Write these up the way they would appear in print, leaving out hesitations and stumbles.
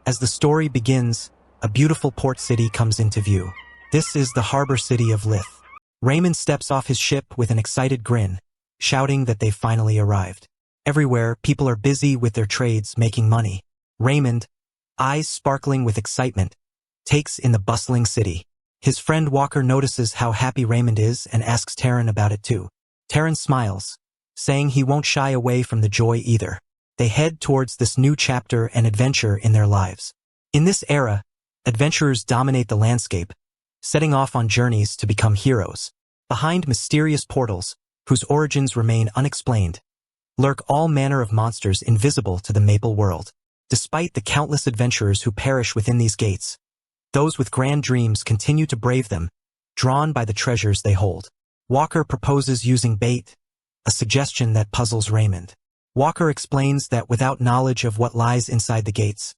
As the story begins, a beautiful port city comes into view. This is the harbor city of Lith. Raymond steps off his ship with an excited grin, shouting that they've finally arrived. Everywhere, people are busy with their trades making money. Raymond, eyes sparkling with excitement, takes in the bustling city. His friend Walker notices how happy Raymond is and asks Taryn about it too. Taryn smiles, saying he won't shy away from the joy either. They head towards this new chapter and adventure in their lives. In this era, adventurers dominate the landscape, setting off on journeys to become heroes. Behind mysterious portals, whose origins remain unexplained, lurk all manner of monsters invisible to the Maple world. Despite the countless adventurers who perish within these gates, those with grand dreams continue to brave them, drawn by the treasures they hold. Walker proposes using bait, a suggestion that puzzles Raymond. Walker explains that without knowledge of what lies inside the gates,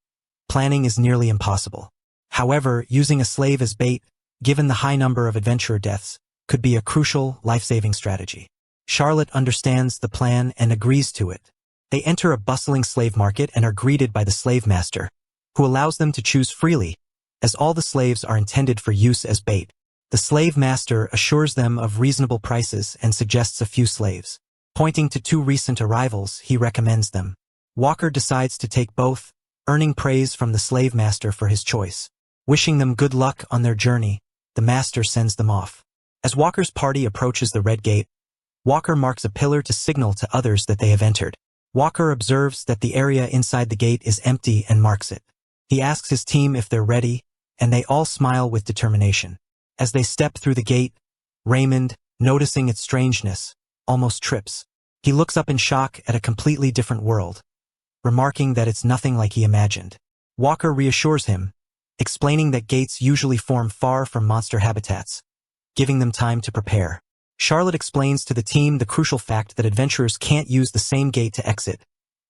planning is nearly impossible. However, using a slave as bait, given the high number of adventurer deaths, could be a crucial, life-saving strategy. Charlotte understands the plan and agrees to it. They enter a bustling slave market and are greeted by the slave master, who allows them to choose freely, as all the slaves are intended for use as bait. The slave master assures them of reasonable prices and suggests a few slaves. Pointing to 2 recent arrivals, he recommends them. Walker decides to take both, earning praise from the slave master for his choice. Wishing them good luck on their journey, the master sends them off. As Walker's party approaches the Red Gate, Walker marks a pillar to signal to others that they have entered. Walker observes that the area inside the gate is empty and marks it. He asks his team if they're ready, and they all smile with determination. As they step through the gate, Raymond, noticing its strangeness, almost trips. He looks up in shock at a completely different world, remarking that it's nothing like he imagined. Walker reassures him, explaining that gates usually form far from monster habitats, giving them time to prepare. Charlotte explains to the team the crucial fact that adventurers can't use the same gate to exit,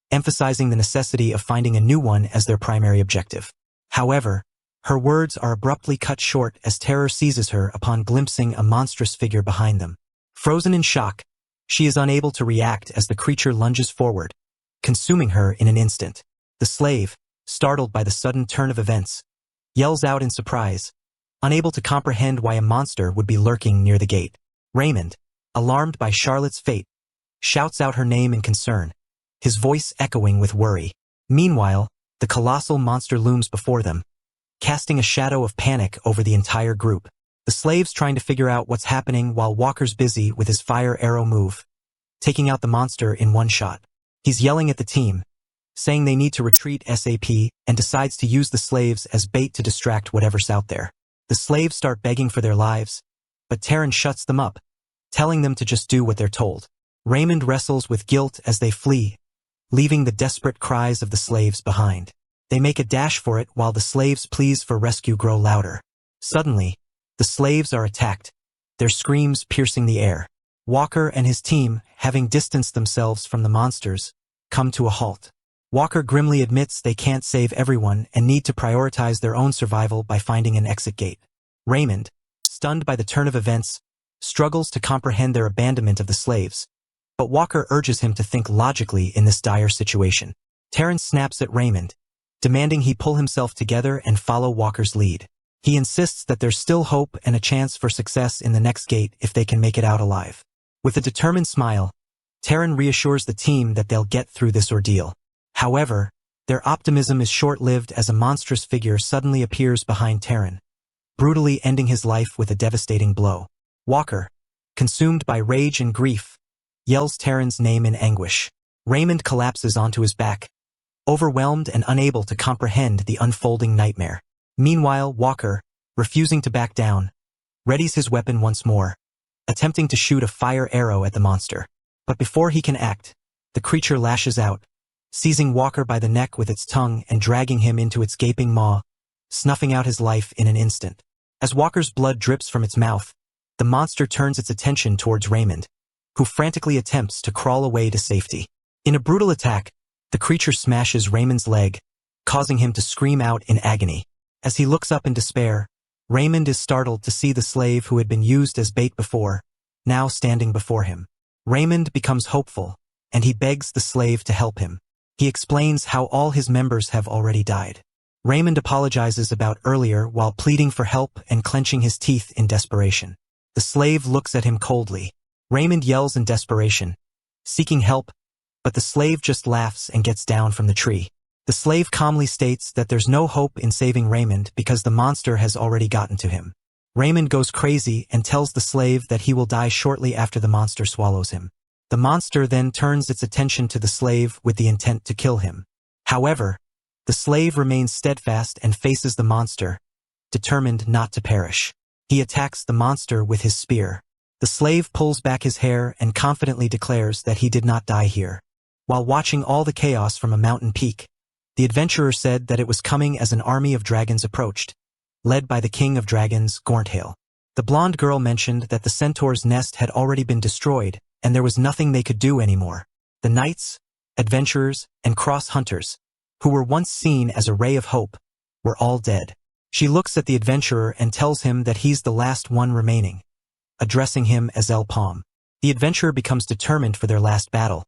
emphasizing the necessity of finding a new one as their primary objective. However, her words are abruptly cut short as terror seizes her upon glimpsing a monstrous figure behind them. Frozen in shock, she is unable to react as the creature lunges forward, consuming her in an instant. The slave, startled by the sudden turn of events, yells out in surprise, unable to comprehend why a monster would be lurking near the gate. Raymond, alarmed by Charlotte's fate, shouts out her name in concern, his voice echoing with worry. Meanwhile, the colossal monster looms before them, casting a shadow of panic over the entire group. The slave's trying to figure out what's happening while Walker's busy with his fire arrow move, taking out the monster in one shot. He's yelling at the team, saying they need to retreat ASAP, and decides to use the slaves as bait to distract whatever's out there. The slaves start begging for their lives, but Taryn shuts them up, telling them to just do what they're told. Raymond wrestles with guilt as they flee, leaving the desperate cries of the slaves behind. They make a dash for it while the slaves' pleas for rescue grow louder. Suddenly, the slaves are attacked, their screams piercing the air. Walker and his team, having distanced themselves from the monsters, come to a halt. Walker grimly admits they can't save everyone and need to prioritize their own survival by finding an exit gate. Raymond, stunned by the turn of events, struggles to comprehend their abandonment of the slaves, but Walker urges him to think logically in this dire situation. Taryn snaps at Raymond, demanding he pull himself together and follow Walker's lead. He insists that there's still hope and a chance for success in the next gate if they can make it out alive. With a determined smile, Taryn reassures the team that they'll get through this ordeal. However, their optimism is short-lived as a monstrous figure suddenly appears behind Taryn, brutally ending his life with a devastating blow. Walker, consumed by rage and grief, yells Taryn's name in anguish. Raymond collapses onto his back, overwhelmed and unable to comprehend the unfolding nightmare. Meanwhile, Walker, refusing to back down, readies his weapon once more, attempting to shoot a fire arrow at the monster. But before he can act, the creature lashes out, seizing Walker by the neck with its tongue and dragging him into its gaping maw, snuffing out his life in an instant. As Walker's blood drips from its mouth, the monster turns its attention towards Raymond, who frantically attempts to crawl away to safety. In a brutal attack, the creature smashes Raymond's leg, causing him to scream out in agony. As he looks up in despair, Raymond is startled to see the slave who had been used as bait before, now standing before him. Raymond becomes hopeful, and he begs the slave to help him. He explains how all his members have already died, Raymond apologizes about earlier while pleading for help and clenching his teeth in desperation. The slave looks at him coldly. Raymond yells in desperation, seeking help, but the slave just laughs and gets down from the tree. The slave calmly states that there's no hope in saving Raymond because the monster has already gotten to him. Raymond goes crazy and tells the slave that he will die shortly after the monster swallows him. The monster then turns its attention to the slave with the intent to kill him. However, the slave remains steadfast and faces the monster, determined not to perish. He attacks the monster with his spear. The slave pulls back his hair and confidently declares that he did not die here. While watching all the chaos from a mountain peak, the adventurer said that it was coming as an army of dragons approached, led by the king of dragons, Gorntail. The blonde girl mentioned that the centaur's nest had already been destroyed, and there was nothing they could do anymore. The knights, adventurers, and cross-hunters, who were once seen as a ray of hope, were all dead. She looks at the adventurer and tells him that he's the last one remaining, addressing him as El Palm. The adventurer becomes determined for their last battle,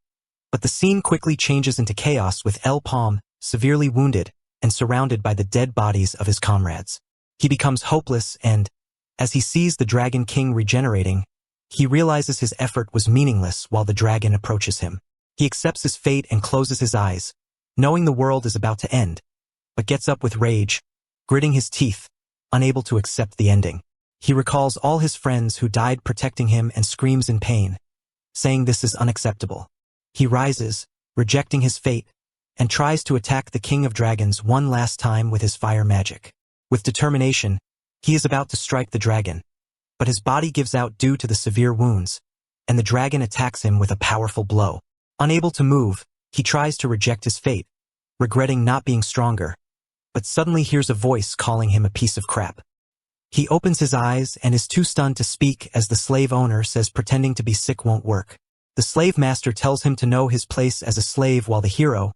but the scene quickly changes into chaos with El Palm severely wounded and surrounded by the dead bodies of his comrades. He becomes hopeless and, as he sees the Dragon King regenerating, he realizes his effort was meaningless while the dragon approaches him. He accepts his fate and closes his eyes, knowing the world is about to end, but gets up with rage, gritting his teeth, unable to accept the ending. He recalls all his friends who died protecting him and screams in pain, saying this is unacceptable. He rises, rejecting his fate, and tries to attack the King of Dragons one last time with his fire magic. With determination, he is about to strike the dragon, but his body gives out due to the severe wounds, and the dragon attacks him with a powerful blow. Unable to move, he tries to reject his fate, regretting not being stronger, but suddenly hears a voice calling him a piece of crap. He opens his eyes and is too stunned to speak as the slave owner says pretending to be sick won't work. The slave master tells him to know his place as a slave while the hero,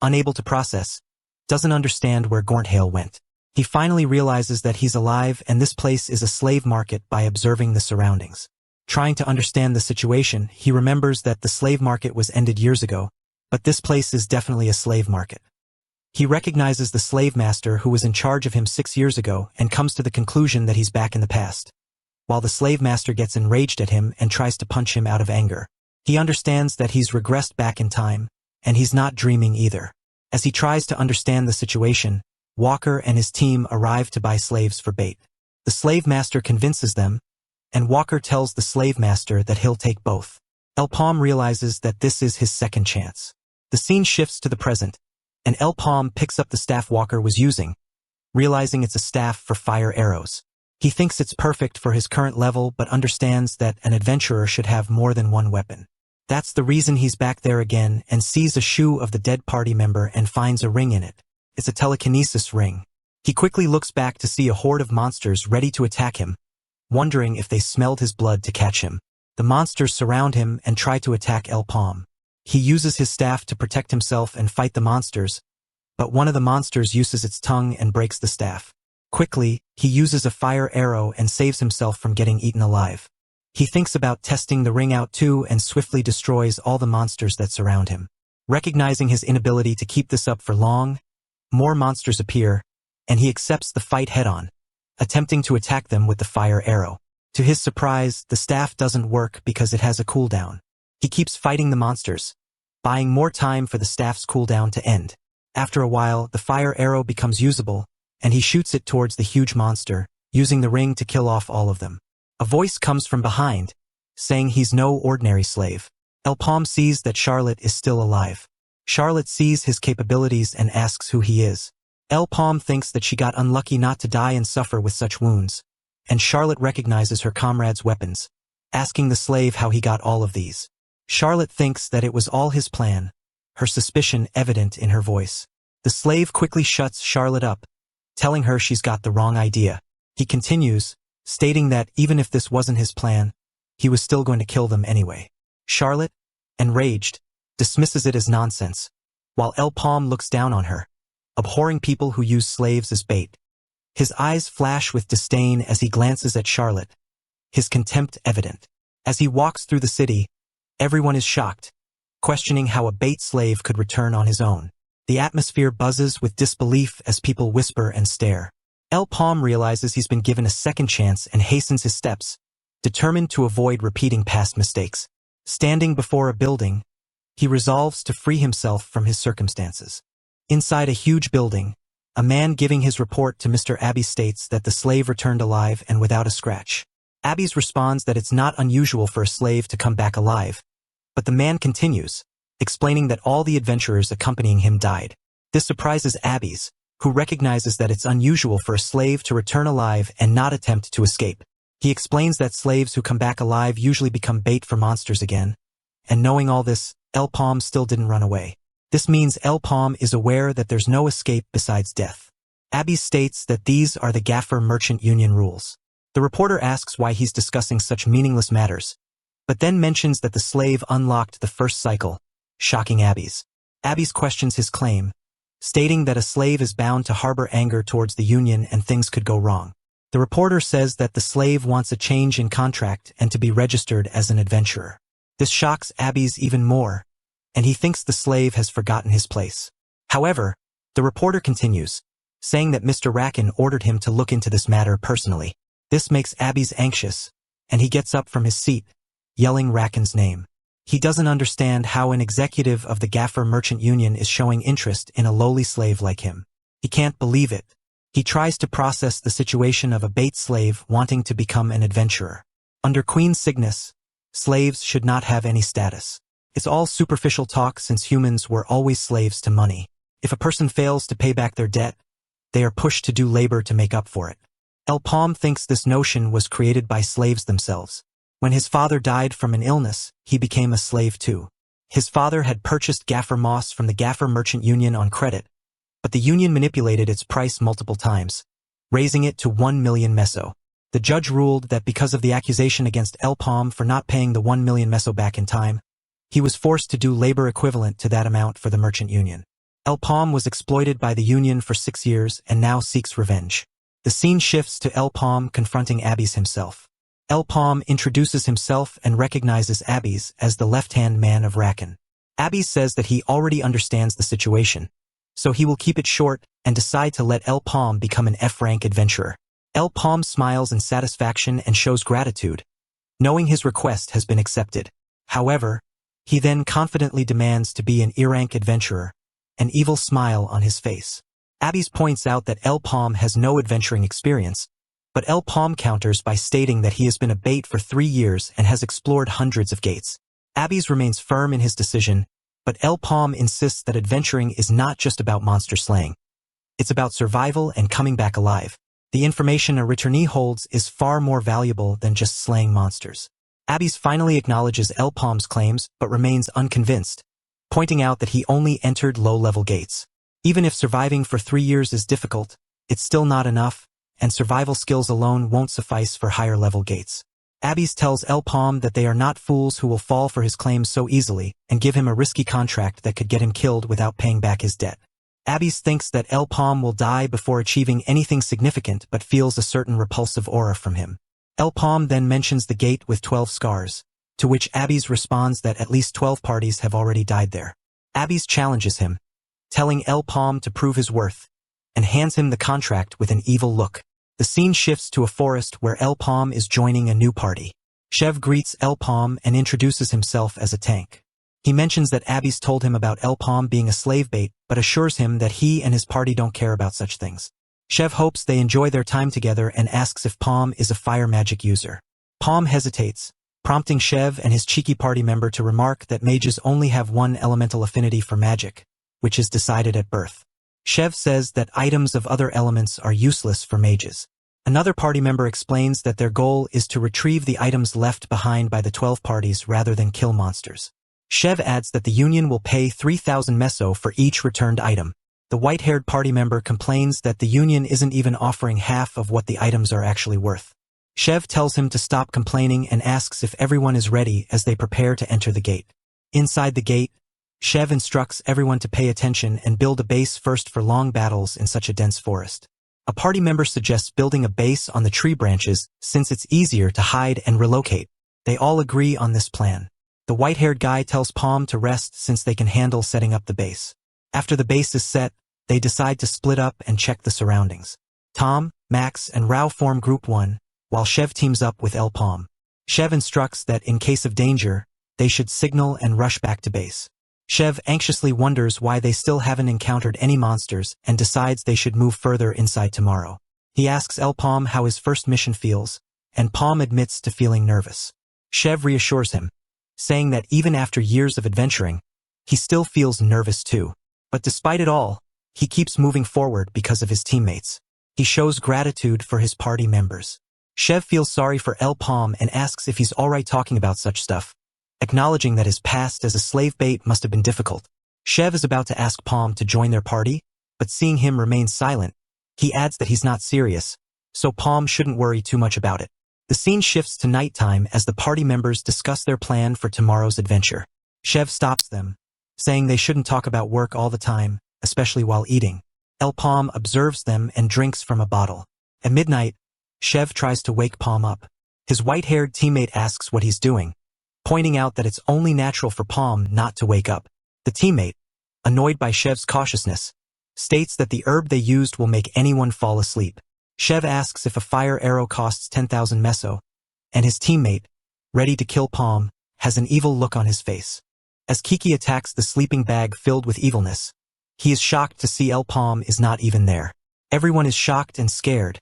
unable to process, doesn't understand where Gorntail went. He finally realizes that he's alive and this place is a slave market by observing the surroundings. Trying to understand the situation, he remembers that the slave market was ended years ago, but this place is definitely a slave market. He recognizes the slave master who was in charge of him 6 years ago and comes to the conclusion that he's back in the past. While the slave master gets enraged at him and tries to punch him out of anger, he understands that he's regressed back in time, and he's not dreaming either. As he tries to understand the situation, Walker and his team arrive to buy slaves for bait. The slave master convinces them, and Walker tells the slave master that he'll take both. El Palm realizes that this is his second chance. The scene shifts to the present, and El Palm picks up the staff Walker was using, realizing it's a staff for fire arrows. He thinks it's perfect for his current level but understands that an adventurer should have more than one weapon. That's the reason he's back there again and sees a shoe of the dead party member and finds a ring in it. It's a telekinesis ring. He quickly looks back to see a horde of monsters ready to attack him, wondering if they smelled his blood to catch him. The monsters surround him and try to attack El Palm. He uses his staff to protect himself and fight the monsters, but one of the monsters uses its tongue and breaks the staff. Quickly, he uses a fire arrow and saves himself from getting eaten alive. He thinks about testing the ring out too and swiftly destroys all the monsters that surround him. Recognizing his inability to keep this up for long, more monsters appear, and he accepts the fight head-on, attempting to attack them with the fire arrow. To his surprise, the staff doesn't work because it has a cooldown. He keeps fighting the monsters, buying more time for the staff's cooldown to end. After a while, the fire arrow becomes usable, and he shoots it towards the huge monster, using the ring to kill off all of them. A voice comes from behind, saying he's no ordinary slave. El Palm sees that Charlotte is still alive. Charlotte sees his capabilities and asks who he is. El Palm thinks that she got unlucky not to die and suffer with such wounds, and Charlotte recognizes her comrade's weapons, asking the slave how he got all of these. Charlotte thinks that it was all his plan, her suspicion evident in her voice. The slave quickly shuts Charlotte up, telling her she's got the wrong idea. He continues, stating that even if this wasn't his plan, he was still going to kill them anyway. Charlotte, enraged, dismisses it as nonsense, while El Palm looks down on her, abhorring people who use slaves as bait. His eyes flash with disdain as he glances at Charlotte, his contempt evident. As he walks through the city, everyone is shocked, questioning how a bait slave could return on his own. The atmosphere buzzes with disbelief as people whisper and stare. Palm realizes he's been given a second chance and hastens his steps, determined to avoid repeating past mistakes. Standing before a building, he resolves to free himself from his circumstances. Inside a huge building, a man giving his report to Mr. Abbey states that the slave returned alive and without a scratch. Abbey's responds that it's not unusual for a slave to come back alive, but the man continues, explaining that all the adventurers accompanying him died. This surprises Abbey's, who recognizes that it's unusual for a slave to return alive and not attempt to escape. He explains that slaves who come back alive usually become bait for monsters again, and knowing all this, Palm still didn't run away. This means Palm is aware that there's no escape besides death. Abbey states that these are the Gaffer Merchant Union rules. The reporter asks why he's discussing such meaningless matters, but then mentions that the slave unlocked the first cycle, shocking Abbey's. Abbey's questions his claim, stating that a slave is bound to harbor anger towards the Union and things could go wrong. The reporter says that the slave wants a change in contract and to be registered as an adventurer. This shocks Abbey's even more, and he thinks the slave has forgotten his place. However, the reporter continues, saying that Mr. Racken ordered him to look into this matter personally. This makes Abbey's anxious, and he gets up from his seat, yelling Racken's name. He doesn't understand how an executive of the Gaffer Merchant Union is showing interest in a lowly slave like him. He can't believe it. He tries to process the situation of a bait slave wanting to become an adventurer. Under Queen Cygnus, slaves should not have any status. It's all superficial talk since humans were always slaves to money. If a person fails to pay back their debt, they are pushed to do labor to make up for it. Palm thinks this notion was created by slaves themselves. When his father died from an illness, he became a slave too. His father had purchased Gaffer moss from the Gaffer Merchant Union on credit, but the union manipulated its price multiple times, raising it to 1 million meso. The judge ruled that because of the accusation against Palm for not paying the 1 million meso back in time, he was forced to do labor equivalent to that amount for the merchant union. Palm was exploited by the union for 6 years and now seeks revenge. The scene shifts to Palm confronting Abbey's himself. Palm introduces himself and recognizes Abbey's as the left-hand man of Racken. Abbey's says that he already understands the situation, so he will keep it short and decide to let Palm become an F-rank adventurer. Palm smiles in satisfaction and shows gratitude, knowing his request has been accepted. However, he then confidently demands to be an E-rank adventurer, an evil smile on his face. Abbey's points out that Palm has no adventuring experience, but Palm counters by stating that he has been a bait for 3 years and has explored hundreds of gates. Abbey's remains firm in his decision, but Palm insists that adventuring is not just about monster slaying. It's about survival and coming back alive. The information a returnee holds is far more valuable than just slaying monsters. Abbey's finally acknowledges Palm's claims but remains unconvinced, pointing out that he only entered low-level gates. Even if surviving for 3 years is difficult, it's still not enough, and survival skills alone won't suffice for higher-level gates. Abbey's tells Palm that they are not fools who will fall for his claims so easily and give him a risky contract that could get him killed without paying back his debt. Abbey's thinks that Palm will die before achieving anything significant but feels a certain repulsive aura from him. Palm then mentions the gate with 12 scars, to which Abbey's responds that at least 12 parties have already died there. Abbey's challenges him, telling Palm to prove his worth, and hands him the contract with an evil look. The scene shifts to a forest where Palm is joining a new party. Chev greets Palm and introduces himself as a tank. He mentions that Abbey's told him about Palm being a slave bait, but assures him that he and his party don't care about such things. Chev hopes they enjoy their time together and asks if Palm is a fire magic user. Palm hesitates, prompting Chev and his cheeky party member to remark that mages only have one elemental affinity for magic, which is decided at birth. Chev says that items of other elements are useless for mages. Another party member explains that their goal is to retrieve the items left behind by the 12 parties rather than kill monsters. Chev adds that the union will pay 3,000 meso for each returned item. The white-haired party member complains that the union isn't even offering half of what the items are actually worth. Chev tells him to stop complaining and asks if everyone is ready as they prepare to enter the gate. Inside the gate, Chev instructs everyone to pay attention and build a base first for long battles in such a dense forest. A party member suggests building a base on the tree branches since it's easier to hide and relocate. They all agree on this plan. The white-haired guy tells Palm to rest since they can handle setting up the base. After the base is set, they decide to split up and check the surroundings. Tom, Max, and Rao form Group 1, while Chev teams up with El Palm. Chev instructs that in case of danger, they should signal and rush back to base. Chev anxiously wonders why they still haven't encountered any monsters and decides they should move further inside tomorrow. He asks El Palm how his first mission feels, and Palm admits to feeling nervous. Chev reassures him, saying that even after years of adventuring, he still feels nervous too. But despite it all, he keeps moving forward because of his teammates. He shows gratitude for his party members. Chev feels sorry for El Palm and asks if he's alright talking about such stuff, acknowledging that his past as a slave bait must have been difficult. Chev is about to ask Palm to join their party, but seeing him remain silent, he adds that he's not serious, so Palm shouldn't worry too much about it. The scene shifts to nighttime as the party members discuss their plan for tomorrow's adventure. Chev stops them, saying they shouldn't talk about work all the time, especially while eating. El Palm observes them and drinks from a bottle. At midnight, Chev tries to wake Palm up. His white-haired teammate asks what he's doing, pointing out that it's only natural for Palm not to wake up. The teammate, annoyed by Chev's cautiousness, states that the herb they used will make anyone fall asleep. Chev asks if a fire arrow costs 10,000 meso, and his teammate, ready to kill Palm, has an evil look on his face. As Kiki attacks the sleeping bag filled with evilness, he is shocked to see El Palm is not even there. Everyone is shocked and scared,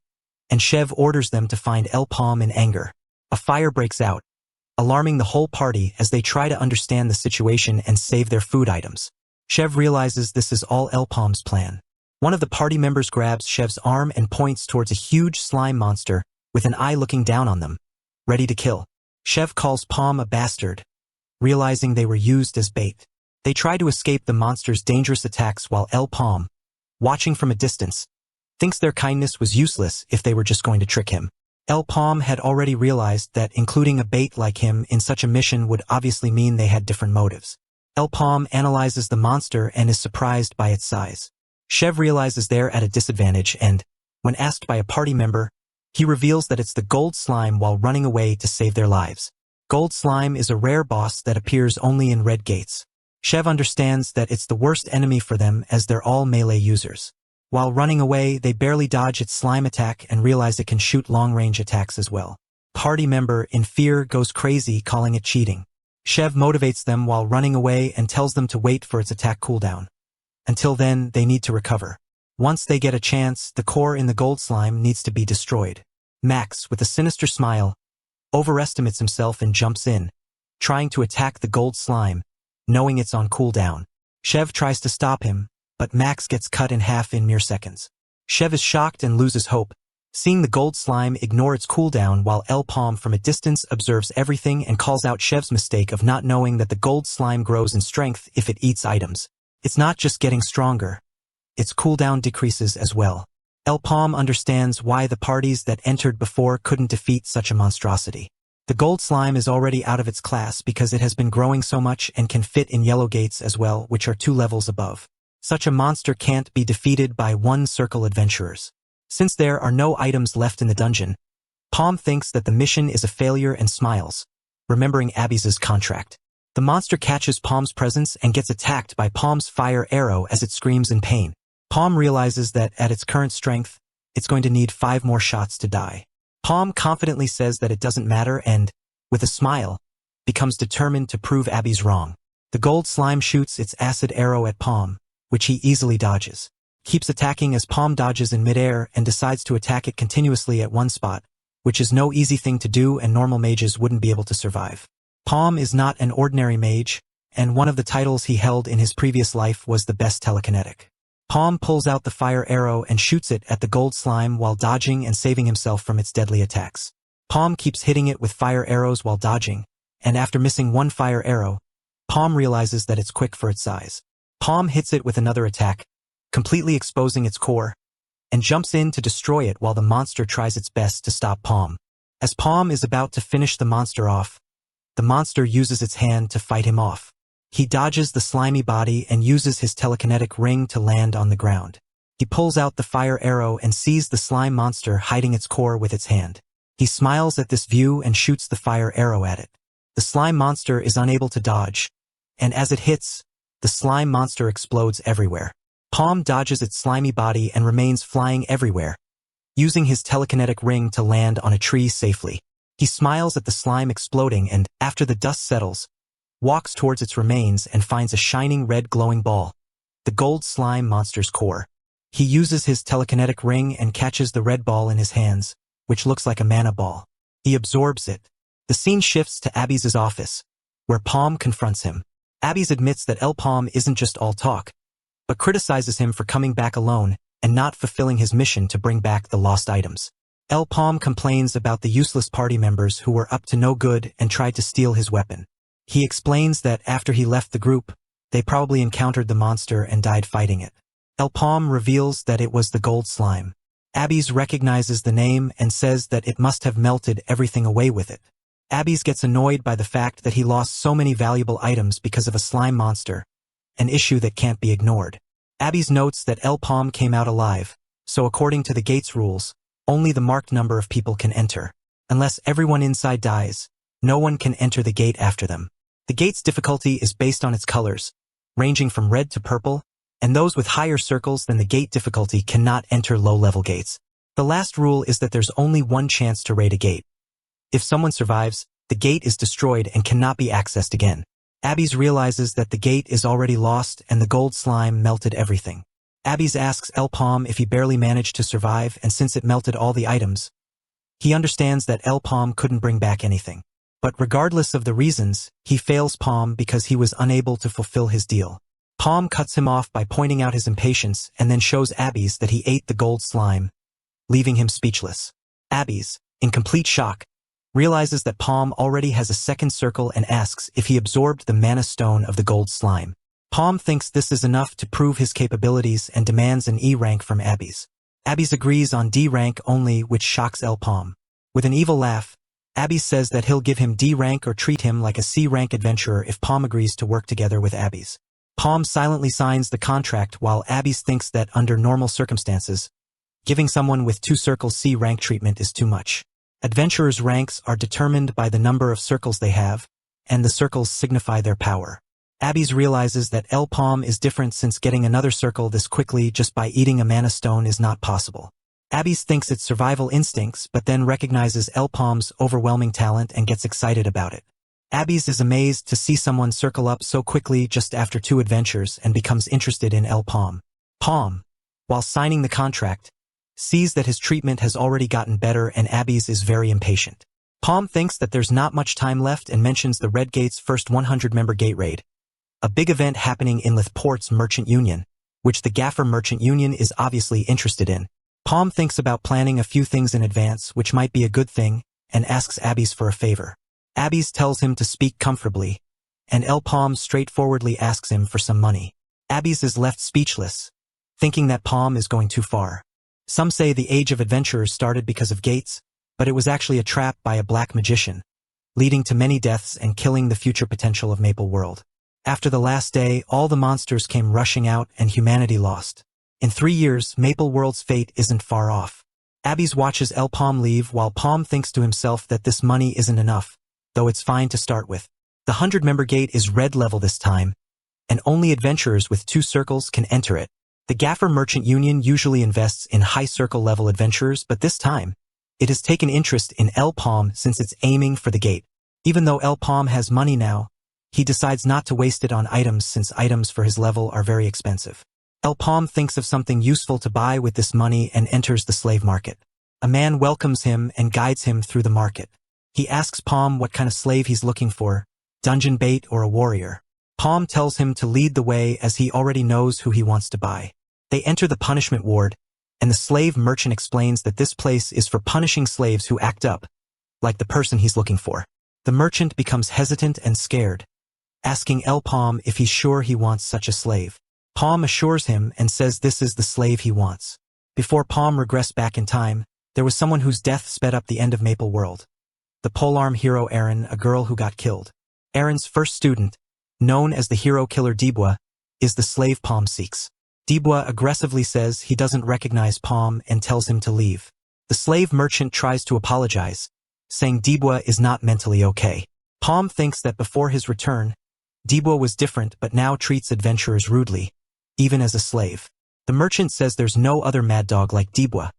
and Chev orders them to find El Palm in anger. A fire breaks out, alarming the whole party as they try to understand the situation and save their food items. Chev realizes this is all El Palm's plan. One of the party members grabs Chev's arm and points towards a huge slime monster with an eye looking down on them, ready to kill. Chev calls Palm a bastard, realizing they were used as bait. They try to escape the monster's dangerous attacks while El Palm, watching from a distance, thinks their kindness was useless if they were just going to trick him. El Palm had already realized that including a bait like him in such a mission would obviously mean they had different motives. El Palm analyzes the monster and is surprised by its size. Chev realizes they're at a disadvantage and, when asked by a party member, he reveals that it's the gold slime while running away to save their lives. Gold slime is a rare boss that appears only in red gates. Chev understands that it's the worst enemy for them as they're all melee users. While running away, they barely dodge its slime attack and realize it can shoot long-range attacks as well. Party member, in fear, goes crazy, calling it cheating. Chev motivates them while running away and tells them to wait for its attack cooldown. Until then, they need to recover. Once they get a chance, the core in the gold slime needs to be destroyed. Max, with a sinister smile, overestimates himself and jumps in, trying to attack the gold slime, knowing it's on cooldown. Chev tries to stop him, but Max gets cut in half in mere seconds. Chev is shocked and loses hope, seeing the gold slime ignore its cooldown while El Palm from a distance observes everything and calls out Chev's mistake of not knowing that the gold slime grows in strength if it eats items. It's not just getting stronger, its cooldown decreases as well. El Palm understands why the parties that entered before couldn't defeat such a monstrosity. The gold slime is already out of its class because it has been growing so much and can fit in yellow gates as well, which are 2 levels above. Such a monster can't be defeated by one circle adventurers. Since there are no items left in the dungeon, Palm thinks that the mission is a failure and smiles, remembering Abby's contract. The monster catches Palm's presence and gets attacked by Palm's fire arrow as it screams in pain. Palm realizes that at its current strength, it's going to need 5 more shots to die. Palm confidently says that it doesn't matter and, with a smile, becomes determined to prove Abby's wrong. The gold slime shoots its acid arrow at Palm, which he easily dodges. Keeps attacking as Palm dodges in midair and decides to attack it continuously at one spot, which is no easy thing to do and normal mages wouldn't be able to survive. Palm is not an ordinary mage, and one of the titles he held in his previous life was the best telekinetic. Palm pulls out the fire arrow and shoots it at the gold slime while dodging and saving himself from its deadly attacks. Palm keeps hitting it with fire arrows while dodging, and after missing one fire arrow, Palm realizes that it's quick for its size. Palm hits it with another attack, completely exposing its core, and jumps in to destroy it while the monster tries its best to stop Palm. As Palm is about to finish the monster off, the monster uses its hand to fight him off. He dodges the slimy body and uses his telekinetic ring to land on the ground. He pulls out the fire arrow and sees the slime monster hiding its core with its hand. He smiles at this view and shoots the fire arrow at it. The slime monster is unable to dodge, and as it hits, the the slime monster explodes everywhere. Palm dodges its slimy body and remains flying everywhere, using his telekinetic ring to land on a tree safely. He smiles at the slime exploding and, after the dust settles, walks towards its remains and finds a shining red glowing ball, the gold slime monster's core. He uses his telekinetic ring and catches the red ball in his hands, which looks like a mana ball. He absorbs it. The scene shifts to Abby's office, where Palm confronts him. Abby's admits that Palm isn't just all talk, but criticizes him for coming back alone and not fulfilling his mission to bring back the lost items. Palm complains about the useless party members who were up to no good and tried to steal his weapon. He explains that after he left the group, they probably encountered the monster and died fighting it. Palm reveals that it was the gold slime. Abby's recognizes the name and says that it must have melted everything away with it. Abby's gets annoyed by the fact that he lost so many valuable items because of a slime monster, an issue that can't be ignored. Abby's notes that Palm came out alive, so according to the gate's rules, only the marked number of people can enter. Unless everyone inside dies, no one can enter the gate after them. The gate's difficulty is based on its colors, ranging from red to purple, and those with higher circles than the gate difficulty cannot enter low-level gates. The last rule is that there's only one chance to raid a gate. If someone survives, the gate is destroyed and cannot be accessed again. Abby's realizes that the gate is already lost and the gold slime melted everything. Abby's asks Palm if he barely managed to survive, and since it melted all the items, he understands that Palm couldn't bring back anything. But regardless of the reasons, he fails Palm because he was unable to fulfill his deal. Palm cuts him off by pointing out his impatience and then shows Abby's that he ate the gold slime, leaving him speechless. Abby's, in complete shock, realizes that Palm already has a second circle and asks if he absorbed the mana stone of the gold slime. Palm thinks this is enough to prove his capabilities and demands an E rank from Abby's. Abby's agrees on D rank only, which shocks Palm. With an evil laugh, Abby says that he'll give him D rank or treat him like a C rank adventurer if Palm agrees to work together with Abby's. Palm silently signs the contract while Abby's thinks that under normal circumstances, giving someone with 2 circles C rank treatment is too much. Adventurers' ranks are determined by the number of circles they have, and the circles signify their power. Abby's realizes that Palm is different since getting another circle this quickly just by eating a mana stone is not possible. Abby's thinks it's survival instincts but then recognizes Palm's overwhelming talent and gets excited about it. Abby's is amazed to see someone circle up so quickly just after 2 adventures and becomes interested in Palm. Palm, while signing the contract, sees that his treatment has already gotten better and Abby's is very impatient. Palm thinks that there's not much time left and mentions the Red Gate's first 100-member gate raid, a big event happening in Port's Merchant Union, which the Gaffer Merchant Union is obviously interested in. Palm thinks about planning a few things in advance, which might be a good thing, and asks Abby's for a favor. Abby's tells him to speak comfortably, and Palm straightforwardly asks him for some money. Abby's is left speechless, thinking that Palm is going too far. Some say the Age of Adventurers started because of gates, but it was actually a trap by a black magician, leading to many deaths and killing the future potential of Maple World. After the last day, all the monsters came rushing out and humanity lost. In 3 years, Maple World's fate isn't far off. Abby's watches Palm leave while Palm thinks to himself that this money isn't enough, though it's fine to start with. The 100-member gate is red level this time, and only adventurers with 2 circles can enter it. The Gaffer Merchant Union usually invests in high circle level adventurers, but this time, it has taken interest in Palm since it's aiming for the gate. Even though Palm has money now, he decides not to waste it on items since items for his level are very expensive. Palm thinks of something useful to buy with this money and enters the slave market. A man welcomes him and guides him through the market. He asks Palm what kind of slave he's looking for, dungeon bait or a warrior. Palm tells him to lead the way as he already knows who he wants to buy. They enter the punishment ward, and the slave merchant explains that this place is for punishing slaves who act up, like the person he's looking for. The merchant becomes hesitant and scared, asking Palm if he's sure he wants such a slave. Palm assures him and says this is the slave he wants. Before Palm regressed back in time, there was someone whose death sped up the end of Maple World. The polearm hero Erin, a girl who got killed. Erin's first student, known as the hero killer Dibwa, is the slave Palm seeks. Dibwa aggressively says he doesn't recognize Palm and tells him to leave. The slave merchant tries to apologize, saying Dibwa is not mentally okay. Palm thinks that before his return, Dibwa was different but now treats adventurers rudely, even as a slave. The merchant says there's no other mad dog like Dibwa,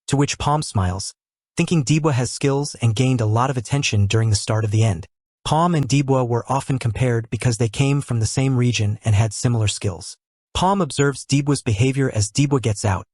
to which Palm smiles, thinking Dibwa has skills and gained a lot of attention during the start of the end. Palm and Dibwa were often compared because they came from the same region and had similar skills. Palm observes Dibwa's behavior as Dibwa gets out,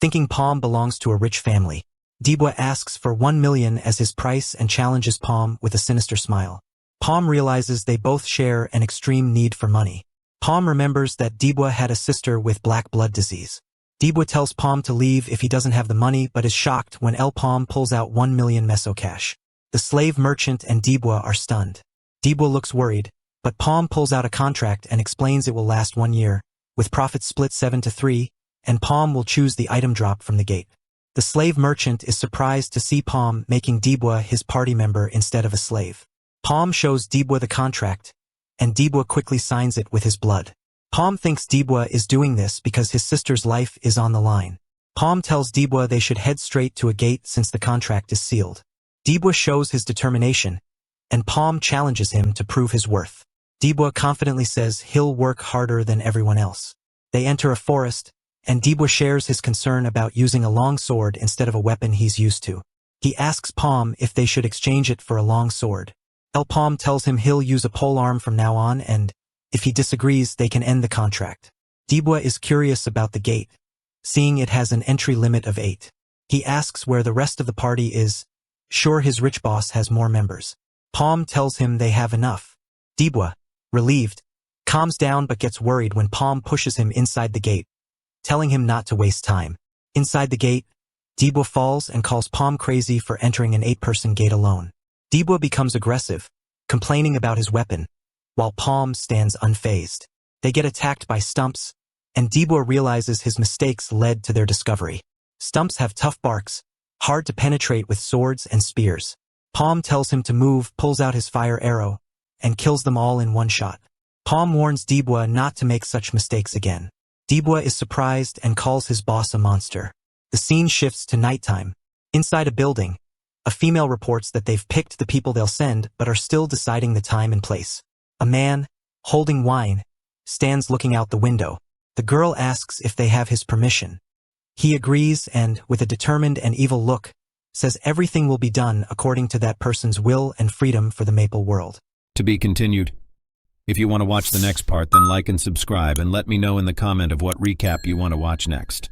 thinking Palm belongs to a rich family. Dibwa asks for 1 million as his price and challenges Palm with a sinister smile. Palm realizes they both share an extreme need for money. Palm remembers that Dibwa had a sister with black blood disease. Dibwa tells Palm to leave if he doesn't have the money but is shocked when Palm pulls out 1 million meso cash. The slave merchant and Dibwa are stunned. Dibwa looks worried, but Palm pulls out a contract and explains it will last 1 year, with profits split 7-3, and Palm will choose the item drop from the gate. The slave merchant is surprised to see Palm making Dibwa his party member instead of a slave. Palm shows Dibwa the contract, and Dibwa quickly signs it with his blood. Palm thinks Dibwa is doing this because his sister's life is on the line. Palm tells Dibwa they should head straight to a gate since the contract is sealed. Dibwa shows his determination, and Palm challenges him to prove his worth. Dibwa confidently says he'll work harder than everyone else. They enter a forest, and Dibwa shares his concern about using a long sword instead of a weapon he's used to. He asks Palm if they should exchange it for a long sword. Palm tells him he'll use a polearm from now on, and if he disagrees, they can end the contract. Dibwa is curious about the gate, seeing it has an entry limit of 8. He asks where the rest of the party is, sure his rich boss has more members. Palm tells him they have enough. Dibwa, relieved, calms down but gets worried when Palm pushes him inside the gate, telling him not to waste time. Inside the gate, Dibwa falls and calls Palm crazy for entering an 8-person gate alone. Dibwa becomes aggressive, complaining about his weapon, while Palm stands unfazed. They get attacked by Stumps, and Dibwa realizes his mistakes led to their discovery. Stumps have tough barks, hard to penetrate with swords and spears. Palm tells him to move, pulls out his fire arrow, and kills them all in one shot. Palm warns Dibwa not to make such mistakes again. Dibwa is surprised and calls his boss a monster. The scene shifts to nighttime. Inside a building, a female reports that they've picked the people they'll send but are still deciding the time and place. A man, holding wine, stands looking out the window. The girl asks if they have his permission. He agrees and, with a determined and evil look, says everything will be done according to that person's will and freedom for the Maple World. To be continued. If you want to watch the next part, then like and subscribe and let me know in the comment of what recap you want to watch next.